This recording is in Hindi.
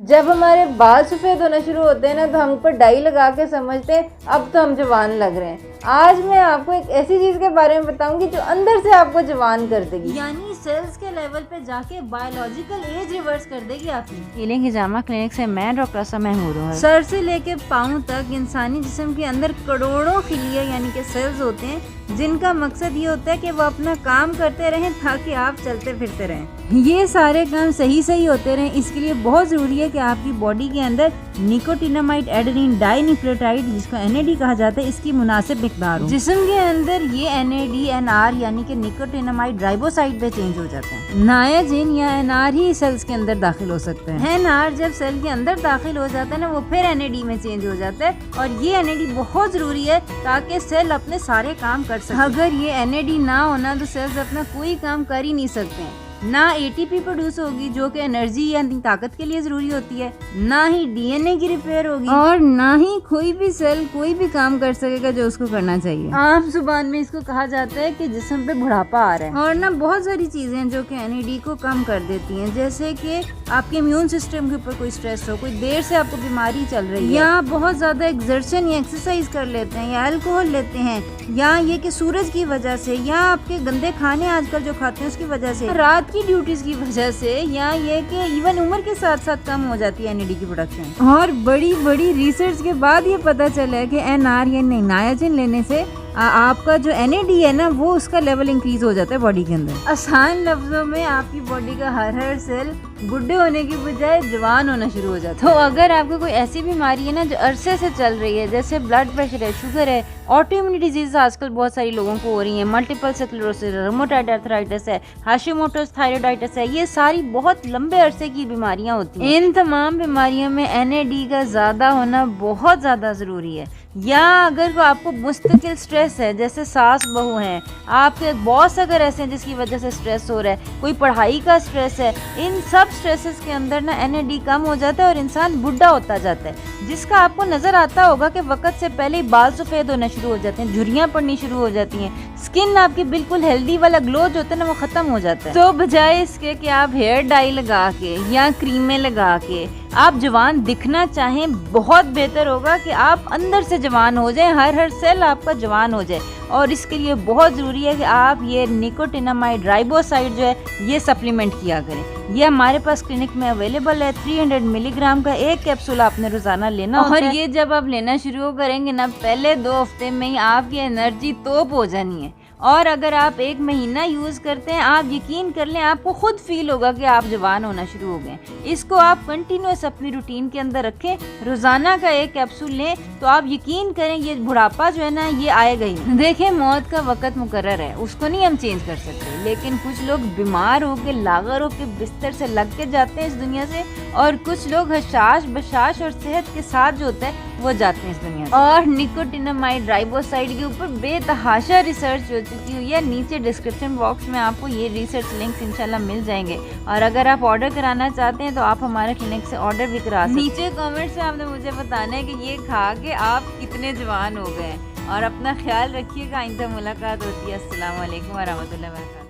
जब हमारे बाल सफ़ेद होना शुरू होते हैं ना तो हम पर डाई लगा के समझते हैं अब तो हम जवान लग रहे हैं। आज मैं आपको एक ऐसी चीज़ के बारे में बताऊंगी जो अंदर से आपको जवान कर देगी, यानी सेल्स के लेवल पे जाके बायोलॉजिकल एज रिवर्स कर देगी आपकी। हीलिंग हिजामा क्लिनिक से मैं डॉक्टर आसा महमूद हूँ। सर से लेके पाँव तक इंसानी जिस्म के अंदर करोड़ों खिलिया यानी कि सेल्स होते हैं, जिनका मकसद ये होता है कि वो अपना काम करते रहें ताकि आप चलते फिरते रहें। ये सारे काम सही होते रहें, इसके लिए बहुत ज़रूरी है कि आपकी बॉडी के अंदर निकोटिनामाइड एडेनिन डाइन्यूक्लियोटाइड जिसको NAD कहा जाता है इसकी मुनासिब मिकदार हो। जिस्म के अंदर ये NAD/NR यानी कि निकोटिनामाइड राइबोसाइड पे चेंज हो जाते हैं। नायाजिन या NR ही सेल्स के अंदर दाखिल हो सकते हैं। NR जब सेल के अंदर दाखिल हो जाता है ना वो फिर NAD में चेंज हो जाता है, और ये NAD बहुत ज़रूरी है ताकि सेल अपने सारे काम कर सके। अगर ये NAD ना होना तो सेल्स अपना कोई काम कर ही नहीं सकते हैं। ना ATP प्रोड्यूस होगी जो कि एनर्जी या ताकत के लिए ज़रूरी होती है, ना ही DNA की रिपेयर होगी, और ना ही कोई भी सेल कोई भी काम कर सकेगा जो उसको करना चाहिए। आम जुबान में इसको कहा जाता है कि जिस्म पे बुढ़ापा आ रहा है। और ना बहुत सारी चीज़ें हैं जो कि NAD को कम कर देती हैं, जैसे कि आपके इम्यून सिस्टम के ऊपर कोई स्ट्रेस हो, कोई देर से आपको बीमारी चल रही है, या बहुत ज़्यादा एक्सर्शन या एक्सरसाइज कर लेते हैं, या अल्कोहल लेते हैं, या ये कि सूरज की वजह से, या आपके गंदे खाने आजकल जो खाते हैं उसकी वजह से, रात की ड्यूटीज की वजह से, या ये कि इवन उम्र के साथ साथ कम हो जाती है NAD की प्रोडक्शन। और बड़ी बड़ी रिसर्च के बाद ये पता चला है कि NR यानी नायाजिन लेने से आपका जो NAD है ना वो उसका लेवल इंक्रीज हो जाता है बॉडी के अंदर। आसान लफ्जों में आपकी बॉडी का हर सेल बुढ़े होने की बजाय जवान होना शुरू हो जाता है। तो अगर आपको कोई ऐसी बीमारी है ना जो अरसे से चल रही है, जैसे ब्लड प्रेशर है, शुगर है, ऑटोइम्यून डिजीज आजकल बहुत सारी लोगों को हो रही है, मल्टीपल स्क्लेरोसिस, रूमेटॉइड आर्थराइटिस है, हाशिमोटोस थायराइडाइटिस है, ये सारी बहुत लंबे अरसे की बीमारियां होती हैं। इन तमाम बीमारियों में NAD का ज़्यादा होना बहुत ज़्यादा ज़रूरी है। या अगर आपको मुस्तकिल स्ट्रेस है, जैसे सास बहू हैं, आपके बॉस अगर ऐसे हैं जिसकी वजह से स्ट्रेस हो रहा है, कोई पढ़ाई का स्ट्रेस है, इन सब स्ट्रेसेस के अंदर ना NAD कम हो जाता है और इंसान बुढ़ा होता जाता है, जिसका आपको नज़र आता होगा कि वक्त से पहले ही बाल सफ़ेद होना शुरू हो जाते हैं, झुर्रियाँ पड़नी शुरू हो जाती हैं, स्किन आपकी बिल्कुल हेल्दी वाला ग्लो जो होता है ना वो ख़त्म हो जाता है। तो बजाय इसके कि आप हेयर डाई लगा के या क्रीमें लगा के आप जवान दिखना चाहें, बहुत बेहतर होगा कि आप अंदर से जवान हो जाएं, हर सेल आपका जवान हो जाए। और इसके लिए बहुत ज़रूरी है कि आप ये निकोटिनामाइड राइबोसाइड जो है ये सप्लीमेंट किया करें। ये हमारे पास क्लिनिक में अवेलेबल है। 300 मिलीग्राम का एक कैप्सूल आपने रोज़ाना लेना और ये जब आप लेना शुरू करेंगे ना पहले 2 हफ्ते में ही आपकी एनर्जी तोप हो जानी है, और अगर आप 1 महीना यूज़ करते हैं आप यकीन कर लें आपको खुद फील होगा कि आप जवान होना शुरू हो गए। इसको आप कंटिन्यूस अपनी रूटीन के अंदर रखें, रोज़ाना का एक कैप्सूल लें तो आप यकीन करें ये बुढ़ापा जो है ना ये आएगा ही। देखें मौत का वक़्त मुकर्रर है, उसको नहीं हम चेंज कर सकते, लेकिन कुछ लोग बीमार होकर लागर होकर बिस्तर से लग के जाते हैं इस दुनिया से, और कुछ लोग हशाश बशाश और सेहत के साथ जो होता है वो जाते हैं इस दुनिया से। और निकोटिनामाइड राइबोसाइड के ऊपर बेतहाशा रिसर्च हो चुकी हुई है। नीचे डिस्क्रिप्शन बॉक्स में आपको ये रिसर्च लिंक्स इंशाल्लाह मिल जाएंगे, और अगर आप ऑर्डर कराना चाहते हैं तो आप हमारे क्लिनिक से ऑर्डर भी करा सकते हैं। नीचे कमेंट्स में आपने मुझे बताना है कि ये खा के आप कितने जवान हो गए, और अपना ख्याल रखिएगा। आइंदा मुलाकात होती है। अस्सलाम वालेकुम व रहमतुल्लाहि व बरकातहू।